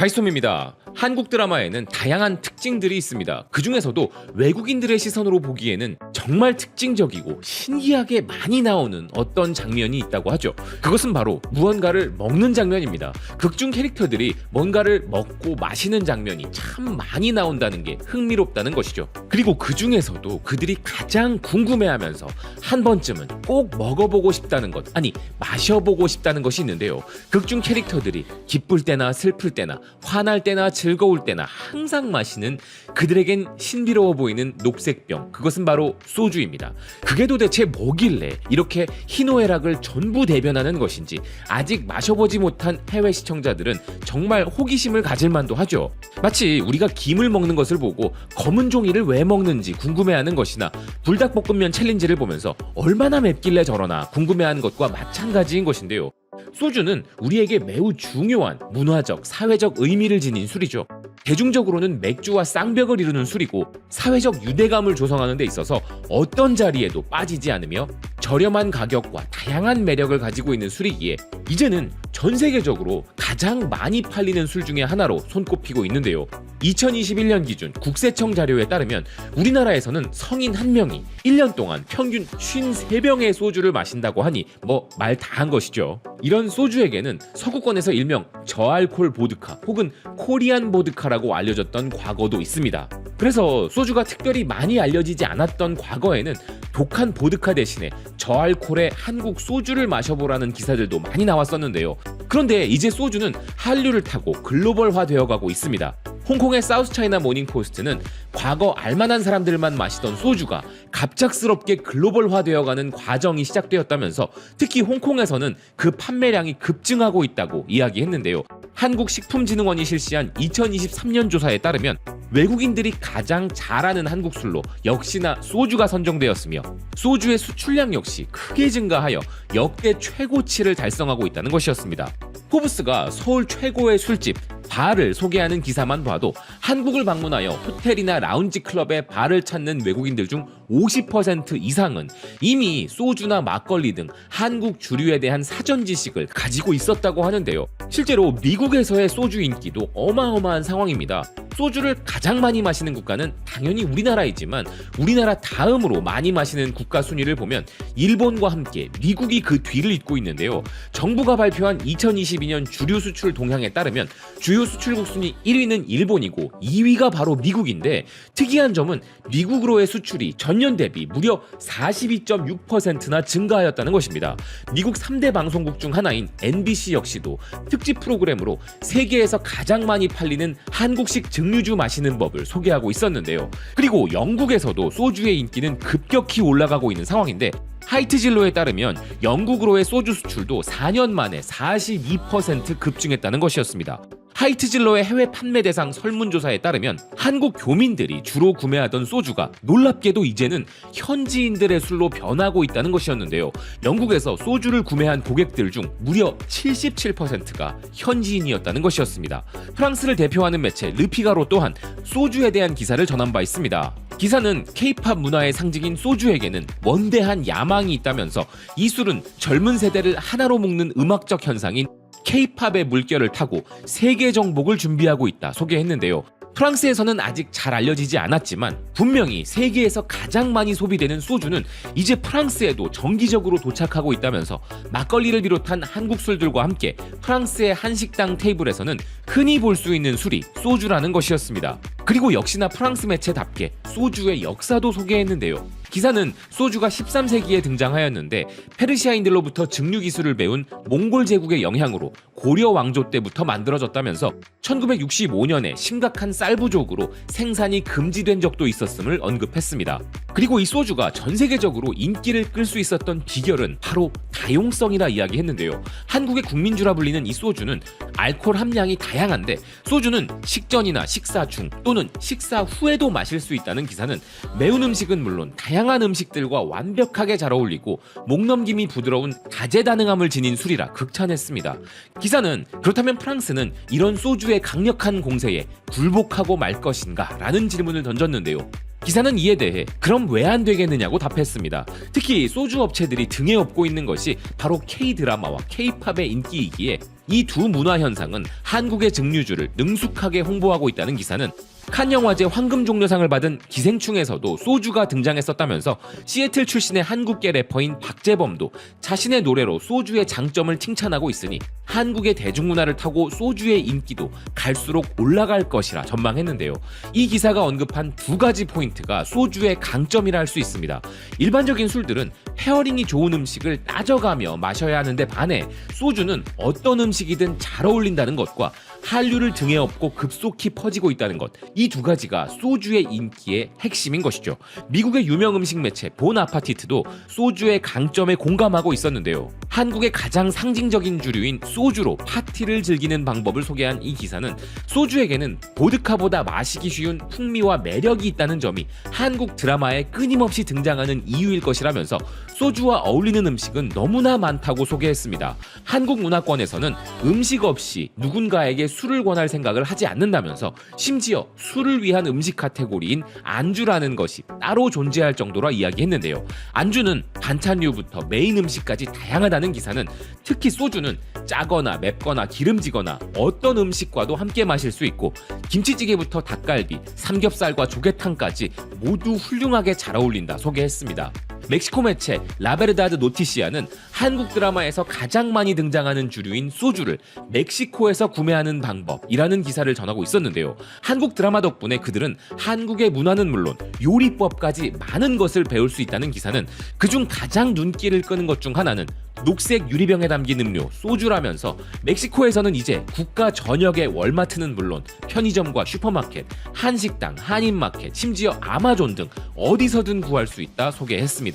바이스톰입니다. 한국 드라마에는 다양한 특징들이 있습니다. 그 중에서도 외국인들의 시선으로 보기에는 정말 특징적이고 신기하게 많이 나오는 어떤 장면이 있다고 하죠. 그것은 바로 무언가를 먹는 장면입니다. 극중 캐릭터들이 뭔가를 먹고 마시는 장면이 참 많이 나온다는 게 흥미롭다는 것이죠. 그리고 그 중에서도 그들이 가장 궁금해하면서 한 번쯤은 꼭 먹어보고 싶다는 것, 아니 마셔보고 싶다는 것이 있는데요. 극중 캐릭터들이 기쁠 때나 슬플 때나 화날 때나 즐거울 때나 항상 마시는, 그들에겐 신비로워 보이는 녹색병, 그것은 바로 소주입니다. 그게 도대체 뭐길래 이렇게 희노애락을 전부 대변하는 것인지 아직 마셔보지 못한 해외 시청자들은 정말 호기심을 가질 만도 하죠. 마치 우리가 김을 먹는 것을 보고 검은 종이를 왜 먹는지 궁금해하는 것이나 불닭볶음면 챌린지를 보면서 얼마나 맵길래 저러나 궁금해하는 것과 마찬가지인 것인데요. 소주는 우리에게 매우 중요한 문화적, 사회적 의미를 지닌 술이죠. 대중적으로는 맥주와 쌍벽을 이루는 술이고 사회적 유대감을 조성하는 데 있어서 어떤 자리에도 빠지지 않으며 저렴한 가격과 다양한 매력을 가지고 있는 술이기에 이제는 전 세계적으로 가장 많이 팔리는 술 중에 하나로 손꼽히고 있는데요. 2021년 기준 국세청 자료에 따르면 우리나라에서는 성인 1명이 1년 동안 평균 53병의 소주를 마신다고 하니 뭐 말 다 한 것이죠. 이런 소주에게는 서구권에서 일명 저알콜 보드카 혹은 코리안 보드카라고 알려졌던 과거도 있습니다. 그래서 소주가 특별히 많이 알려지지 않았던 과거에는 독한 보드카 대신에 저알콜의 한국 소주를 마셔보라는 기사들도 많이 나왔었는데요. 그런데 이제 소주는 한류를 타고 글로벌화 되어가고 있습니다. 홍콩의 사우스차이나 모닝포스트는 과거 알만한 사람들만 마시던 소주가 갑작스럽게 글로벌화 되어가는 과정이 시작되었다면서 특히 홍콩에서는 그 판매량이 급증하고 있다고 이야기했는데요. 한국식품진흥원이 실시한 2023년 조사에 따르면 외국인들이 가장 잘하는 한국 술로 역시나 소주가 선정되었으며 소주의 수출량 역시 크게 증가하여 역대 최고치를 달성하고 있다는 것이었습니다. 포브스가 서울 최고의 술집 바를 소개하는 기사만 봐도 한국을 방문하여 호텔이나 라운지 클럽의 바를 찾는 외국인들 중 50% 이상은 이미 소주나 막걸리 등 한국 주류에 대한 사전 지식을 가지고 있었다고 하는데요. 실제로 미국에서의 소주 인기도 어마어마한 상황입니다. 소주를 가장 많이 마시는 국가는 당연히 우리나라이지만 우리나라 다음으로 많이 마시는 국가 순위를 보면 일본과 함께 미국이 그 뒤를 잇고 있는데요. 정부가 발표한 2022년 주류 수출 동향에 따르면 주요 수출국 순위 1위는 일본이고 2위가 바로 미국인데 특이한 점은 미국으로의 수출이 전년 대비 무려 42.6%나 증가하였다는 것입니다. 미국 3대 방송국 중 하나인 MBC 역시도 특집 프로그램으로 세계에서 가장 많이 팔리는 한국식 증류주 마시는 법을 소개하고 있었는데요. 그리고 영국에서도 소주의 인기는 급격히 올라가고 있는 상황인데 하이트진로에 따르면 영국으로의 소주 수출도 4년 만에 42% 급증했다는 것이었습니다. 하이트진로의 해외 판매 대상 설문조사에 따르면 한국 교민들이 주로 구매하던 소주가 놀랍게도 이제는 현지인들의 술로 변하고 있다는 것이었는데요. 영국에서 소주를 구매한 고객들 중 무려 77%가 현지인이었다는 것이었습니다. 프랑스를 대표하는 매체 르피가로 또한 소주에 대한 기사를 전한 바 있습니다. 기사는 K-팝 문화의 상징인 소주에게는 원대한 야망이 있다면서 이 술은 젊은 세대를 하나로 묶는 음악적 현상인 K-팝의 물결을 타고 세계 정복을 준비하고 있다 소개했는데요. 프랑스에서는 아직 잘 알려지지 않았지만 분명히 세계에서 가장 많이 소비되는 소주는 이제 프랑스에도 정기적으로 도착하고 있다면서 막걸리를 비롯한 한국 술들과 함께 프랑스의 한식당 테이블에서는 흔히 볼 수 있는 술이 소주라는 것이었습니다. 그리고 역시나 프랑스 매체답게 소주의 역사도 소개했는데요. 기사는 소주가 13세기에 등장하였는데 페르시아인들로부터 증류 기술을 배운 몽골 제국의 영향으로 고려 왕조 때부터 만들어졌다면서 1965년에 심각한 쌀 부족으로 생산이 금지된 적도 있었음을 언급했습니다. 그리고 이 소주가 전 세계적으로 인기를 끌 수 있었던 비결은 바로 다용성이라 이야기했는데요. 한국의 국민주라 불리는 이 소주는 알코올 함량이 다양한데 소주는 식전이나 식사 중 또는 식사 후에도 마실 수 있다는 기사는 매운 음식은 물론 다양한 음식들과 완벽하게 잘 어울리고 목넘김이 부드러운 다재다능함을 지닌 술이라 극찬했습니다. 기사는 그렇다면 프랑스는 이런 소주의 강력한 공세에 굴복하고 말 것인가? 라는 질문을 던졌는데요. 기사는 이에 대해 그럼 왜 안 되겠느냐고 답했습니다. 특히 소주 업체들이 등에 업고 있는 것이 바로 K-드라마와 K-팝의 인기이기에 이 두 문화 현상은 한국의 증류주를 능숙하게 홍보하고 있다는 기사는 칸 영화제 황금종려상을 받은 기생충에서도 소주가 등장했었다면서 시애틀 출신의 한국계 래퍼인 박재범도 자신의 노래로 소주의 장점을 칭찬하고 있으니 한국의 대중문화를 타고 소주의 인기도 갈수록 올라갈 것이라 전망했는데요. 이 기사가 언급한 두 가지 포인트가 소주의 강점이라 할 수 있습니다. 일반적인 술들은 페어링이 좋은 음식을 따져가며 마셔야 하는데 반해 소주는 어떤 음식이든 잘 어울린다는 것과 한류를 등에 업고 급속히 퍼지고 있다는 것, 이 두 가지가 소주의 인기의 핵심인 것이죠. 미국의 유명 음식 매체 본 아파티트도 소주의 강점에 공감하고 있었는데요. 한국의 가장 상징적인 주류인 소주로 파티를 즐기는 방법을 소개한 이 기사는 소주에게는 보드카보다 마시기 쉬운 풍미와 매력이 있다는 점이 한국 드라마에 끊임없이 등장하는 이유일 것이라면서 소주와 어울리는 음식은 너무나 많다고 소개했습니다. 한국 문화권에서는 음식 없이 누군가에게 술을 권할 생각을 하지 않는다면서 심지어 술을 위한 음식 카테고리인 안주라는 것이 따로 존재할 정도라 이야기했는데요. 안주는 반찬류부터 메인 음식까지 다양하다는 기사는 특히 소주는 짜거나 맵거나 기름지거나 어떤 음식과도 함께 마실 수 있고 김치찌개부터 닭갈비, 삼겹살과 조개탕까지 모두 훌륭하게 잘 어울린다 소개했습니다. 멕시코 매체 라베르다드 노티시아는 한국 드라마에서 가장 많이 등장하는 주류인 소주를 멕시코에서 구매하는 방법이라는 기사를 전하고 있었는데요. 한국 드라마 덕분에 그들은 한국의 문화는 물론 요리법까지 많은 것을 배울 수 있다는 기사는 그중 가장 눈길을 끄는 것 중 하나는 녹색 유리병에 담긴 음료 소주라면서 멕시코에서는 이제 국가 전역의 월마트는 물론 편의점과 슈퍼마켓, 한식당, 한인마켓, 심지어 아마존 등 어디서든 구할 수 있다 소개했습니다.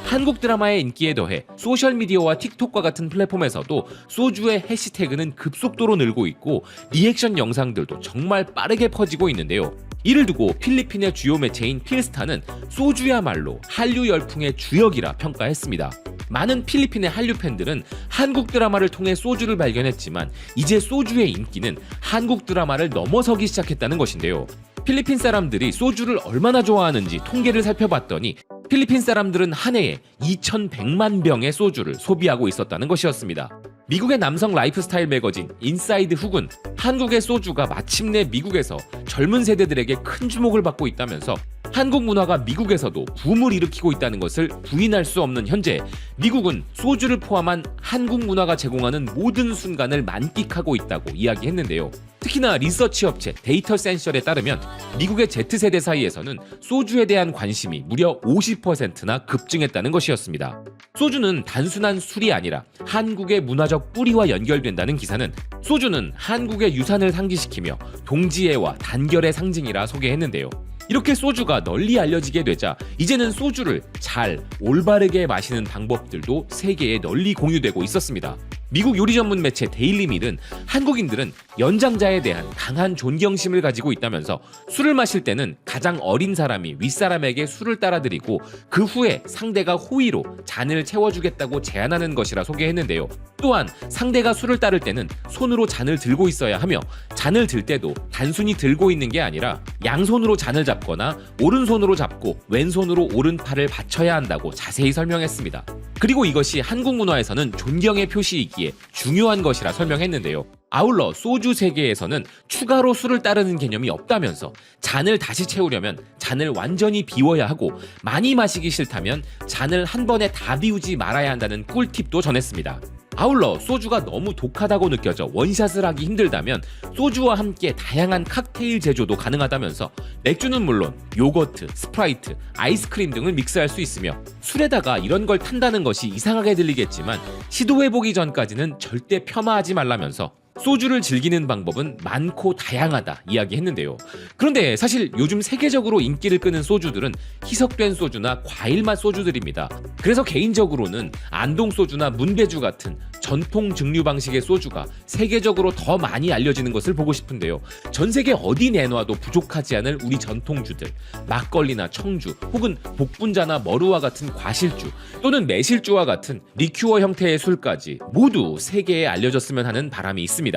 한국 드라마의 인기에 더해 소셜미디어와 틱톡과 같은 플랫폼에서도 소주의 해시태그는 급속도로 늘고 있고 리액션 영상들도 정말 빠르게 퍼지고 있는데요. 이를 두고 필리핀의 주요 매체인 필스타는 소주야말로 한류 열풍의 주역이라 평가했습니다. 많은 필리핀의 한류 팬들은 한국 드라마를 통해 소주를 발견했지만 이제 소주의 인기는 한국 드라마를 넘어서기 시작했다는 것인데요. 필리핀 사람들이 소주를 얼마나 좋아하는지 통계를 살펴봤더니 필리핀 사람들은 한 해에 2,100만 병의 소주를 소비하고 있었다는 것이었습니다. 미국의 남성 라이프스타일 매거진 인사이드 훅은 한국의 소주가 마침내 미국에서 젊은 세대들에게 큰 주목을 받고 있다면서 한국 문화가 미국에서도 붐을 일으키고 있다는 것을 부인할 수 없는 현재 미국은 소주를 포함한 한국 문화가 제공하는 모든 순간을 만끽하고 있다고 이야기했는데요. 특히나 리서치 업체 데이터 센셜에 따르면 미국의 Z세대 사이에서는 소주에 대한 관심이 무려 50%나 급증했다는 것이었습니다. 소주는 단순한 술이 아니라 한국의 문화적 뿌리와 연결된다는 기사는 소주는 한국의 유산을 상기시키며 동지애와 단결의 상징이라 소개했는데요. 이렇게 소주가 널리 알려지게 되자 이제는 소주를 잘 올바르게 마시는 방법들도 세계에 널리 공유되고 있었습니다. 미국 요리 전문 매체 데일리밀은 한국인들은 연장자에 대한 강한 존경심을 가지고 있다면서 술을 마실 때는 가장 어린 사람이 윗사람에게 술을 따라드리고 그 후에 상대가 호의로 잔을 채워주겠다고 제안하는 것이라 소개했는데요. 또한 상대가 술을 따를 때는 손으로 잔을 들고 있어야 하며 잔을 들 때도 단순히 들고 있는 게 아니라 양손으로 잔을 잡거나 오른손으로 잡고 왼손으로 오른팔을 받쳐야 한다고 자세히 설명했습니다. 그리고 이것이 한국 문화에서는 존경의 표시이기에 중요한 것이라 설명했는데요. 아울러 소주 세계에서는 추가로 술을 따르는 개념이 없다면서 잔을 다시 채우려면 잔을 완전히 비워야 하고 많이 마시기 싫다면 잔을 한 번에 다 비우지 말아야 한다는 꿀팁도 전했습니다. 아울러 소주가 너무 독하다고 느껴져 원샷을 하기 힘들다면 소주와 함께 다양한 칵테일 제조도 가능하다면서 맥주는 물론 요거트, 스프라이트, 아이스크림 등을 믹스할 수 있으며 술에다가 이런 걸 탄다는 것이 이상하게 들리겠지만 시도해보기 전까지는 절대 폄하하지 말라면서 소주를 즐기는 방법은 많고 다양하다 이야기했는데요. 그런데 사실 요즘 세계적으로 인기를 끄는 소주들은 희석된 소주나 과일맛 소주들입니다. 그래서 개인적으로는 안동 소주나 문배주 같은 전통 증류 방식의 소주가 세계적으로 더 많이 알려지는 것을 보고 싶은데요. 전 세계 어디 내놔도 부족하지 않을 우리 전통주들, 막걸리나 청주 혹은 복분자나 머루와 같은 과실주 또는 매실주와 같은 리큐어 형태의 술까지 모두 세계에 알려졌으면 하는 바람이 있습니다.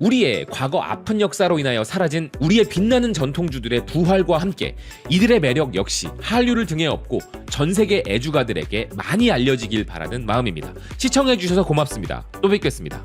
우리의 과거 아픈 역사로 인하여 사라진 우리의 빛나는 전통주들의 부활과 함께 이들의 매력 역시 한류를 등에 업고 전 세계 애주가들에게 많이 알려지길 바라는 마음입니다. 시청해주셔서 고맙습니다. 또 뵙겠습니다.